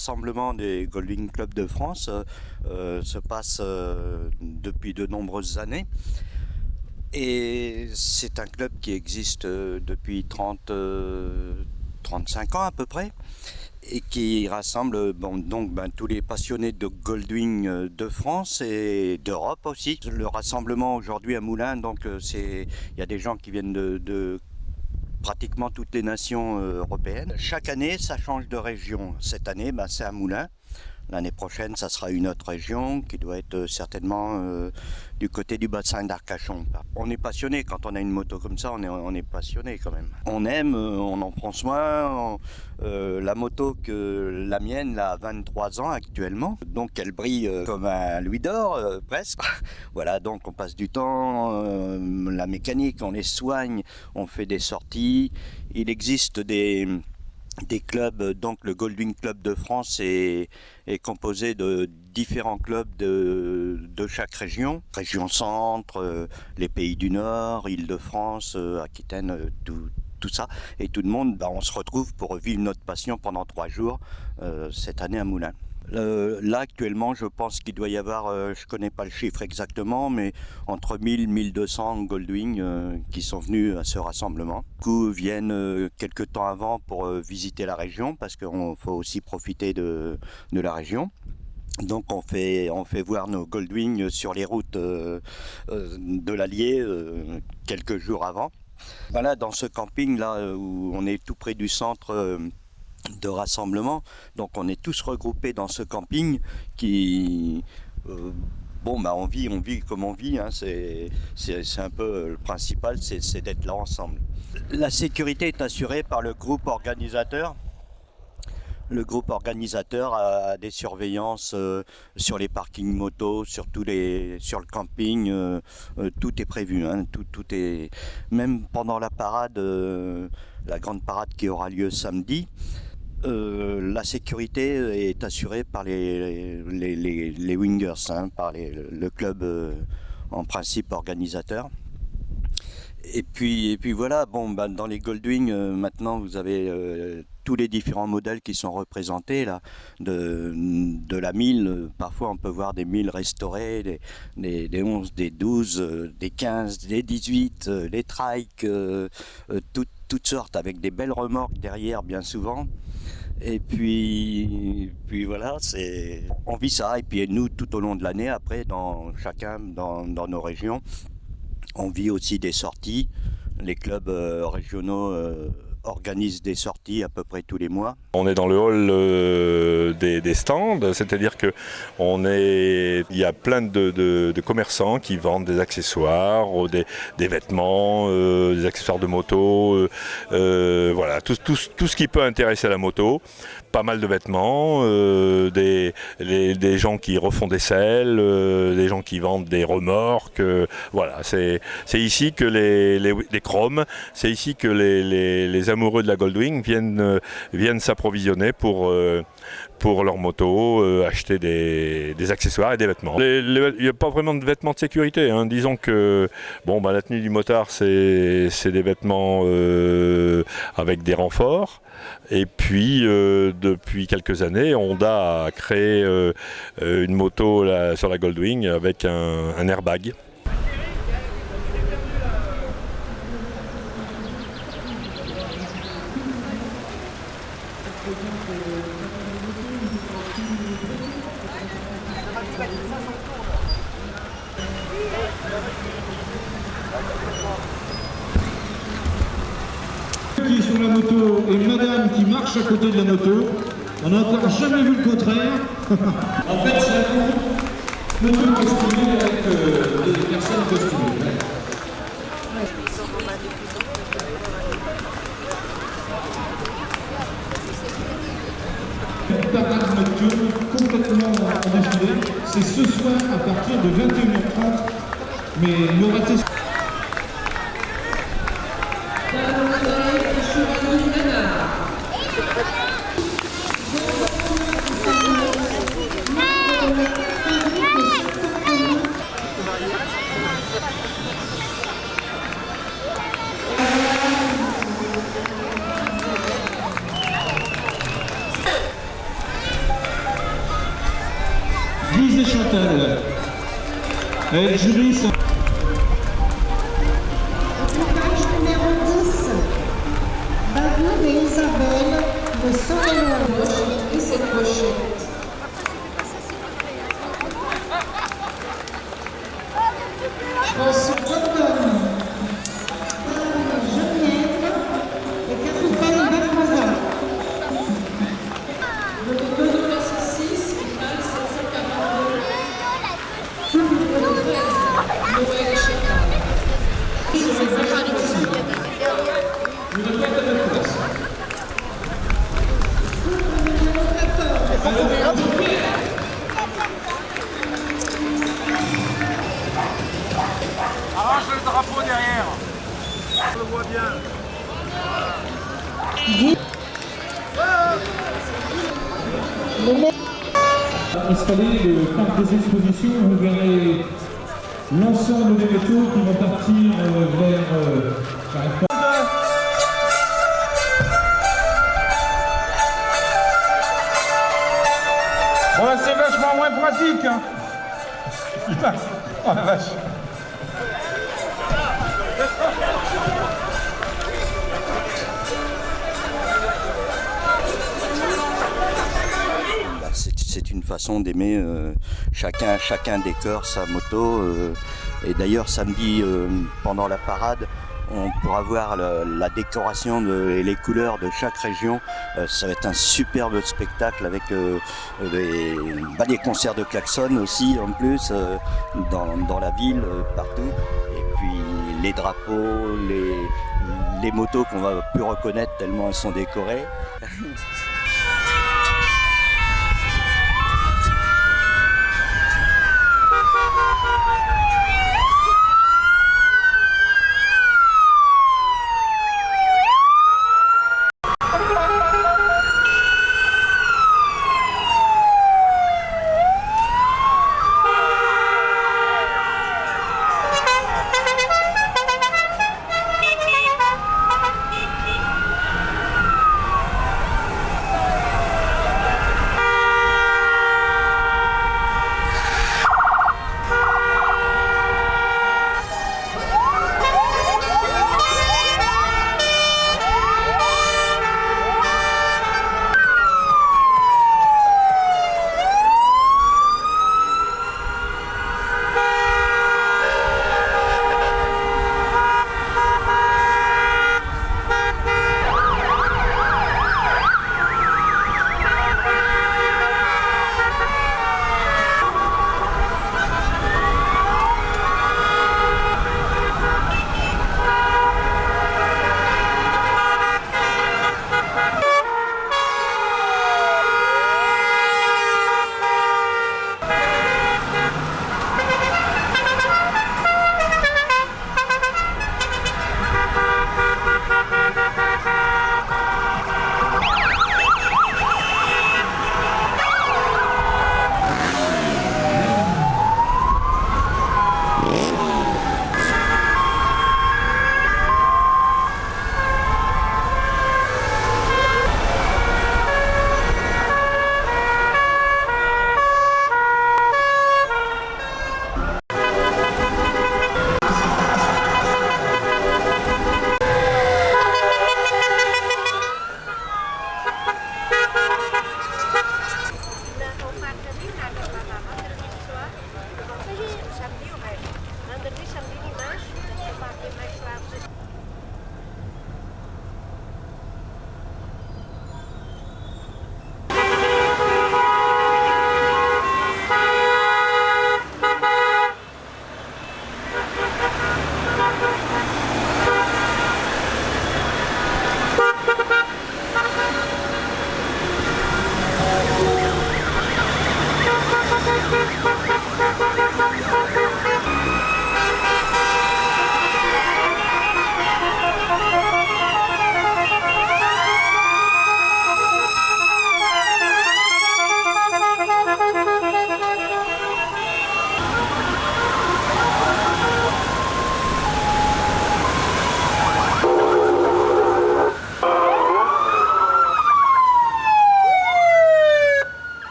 rassemblement des Goldwing Club de France se passe depuis de nombreuses années. Et c'est un club qui existe depuis 35 ans à peu près, et qui rassemble tous les passionnés de Goldwing de France et d'Europe aussi. Le rassemblement aujourd'hui à Moulins, il y a des gens qui viennent de pratiquement toutes les nations européennes. Chaque année, ça change de région. Cette année, c'est à Moulins. L'année prochaine, ça sera une autre région qui doit être certainement du côté du bassin d'Arcachon. On est passionné quand on a une moto comme ça, on est passionné quand même. On aime, on en prend soin. La moto la mienne, a 23 ans actuellement, donc elle brille comme un louis d'or presque. Voilà, donc on passe du temps, la mécanique, on les soigne, on fait des sorties. Il existe des clubs, donc le Goldwing Club de France est composé de différents clubs de chaque région. Région Centre, les pays du Nord, Île-de-France, Aquitaine, tout ça. Et tout le monde, on se retrouve pour vivre notre passion pendant 3 jours cette année à Moulins. Là actuellement, je pense qu'il doit y avoir, je connais pas le chiffre exactement, mais entre 1000 et 1200 Goldwing qui sont venus à ce rassemblement. Beaucoup viennent quelques temps avant pour visiter la région, parce qu'il faut aussi profiter de la région. Donc on fait voir nos Goldwing sur les routes de l'Allier quelques jours avant. Voilà, dans ce camping là où on est tout près du centre de rassemblement, donc on est tous regroupés dans ce camping qui on vit comme on vit, hein. C'est un peu le principal, c'est d'être là ensemble. La sécurité est assurée par le groupe organisateur. Le groupe organisateur a des surveillances sur les parkings motos, sur le camping, tout est prévu, hein, tout est, même pendant la parade, la grande parade qui aura lieu samedi. La sécurité est assurée par les wingers, hein, par le club en principe organisateur. Et puis voilà, dans les Goldwing, maintenant vous avez tous les différents modèles qui sont représentés là, de la 1000, parfois on peut voir des 1000 restaurés, des 11, des 12, des 15, des 18, des trikes, toutes sortes avec des belles remorques derrière bien souvent. Et puis voilà, on vit ça. Et puis nous, tout au long de l'année, après, chacun dans nos régions, on vit aussi des sorties. Les clubs régionaux organisent des sorties à peu près tous les mois. On est dans le hall des stands, c'est-à-dire que il y a plein de commerçants qui vendent des accessoires, des vêtements, des accessoires de moto, voilà, tout ce qui peut intéresser la moto. Pas mal de vêtements, des gens qui refont des selles, des gens qui vendent des remorques, voilà, c'est ici que les chromes, c'est ici que les amoureux de la Goldwing viennent s'approvisionner pour leur moto, acheter des accessoires et des vêtements. Il n'y a pas vraiment de vêtements de sécurité, hein. Disons que la tenue du motard, c'est des vêtements avec des renforts. Et puis depuis quelques années, Honda a créé une moto sur la Goldwing avec un airbag. Qui est sur la moto et madame qui marche à côté de la moto. On n'a encore jamais vu le contraire. En fait, c'est un moto costumée avec des personnes costumées. Une parade nocturne complètement en défilé. C'est ce soir à partir de 21h30. Mais ne ratez Lise et Chantal. Et le jury, ça... Équipage numéro 10. David et Isabelle de Saône-et-Loire. Et cette pochette. François Jordan, Geneviève et capitaine Bermoza. Le numéro de la 6, final 742. Numéro 13, Noël Chapin. Une boîte à notre place. Numéro 14. Arrange le drapeau derrière. On le voit bien. Installer le parc des expositions, vous verrez l'ensemble des métaux qui vont partir vers Bon, là, c'est vachement moins pratique. Hein. Putain, oh la vache. C'est une façon d'aimer chacun décore sa moto. Et d'ailleurs samedi pendant la parade, on pourra voir la décoration et les couleurs de chaque région. Ça va être un superbe spectacle avec des concerts de klaxon aussi en plus dans la ville, partout. Et puis les drapeaux, les motos qu'on va plus reconnaître tellement elles sont décorées.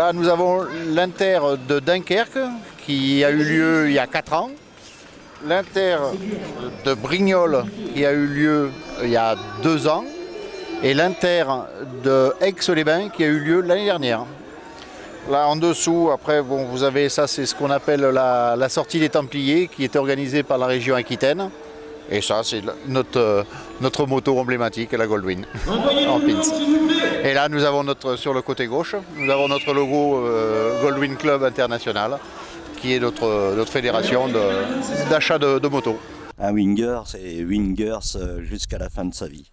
Là, nous avons l'Inter de Dunkerque qui a eu lieu il y a 4 ans. L'Inter de Brignoles qui a eu lieu il y a 2 ans. Et l'Inter de Aix-les-Bains qui a eu lieu l'année dernière. Là en dessous, après, bon, vous avez ça, c'est ce qu'on appelle la sortie des Templiers qui est organisée par la région Aquitaine. Et ça, c'est notre moto emblématique, la Goldwyn, en pins. Et là, nous avons sur le côté gauche, nous avons notre logo Goldwyn Club International, qui est notre fédération d'achat de motos. Un winger, c'est wingers jusqu'à la fin de sa vie.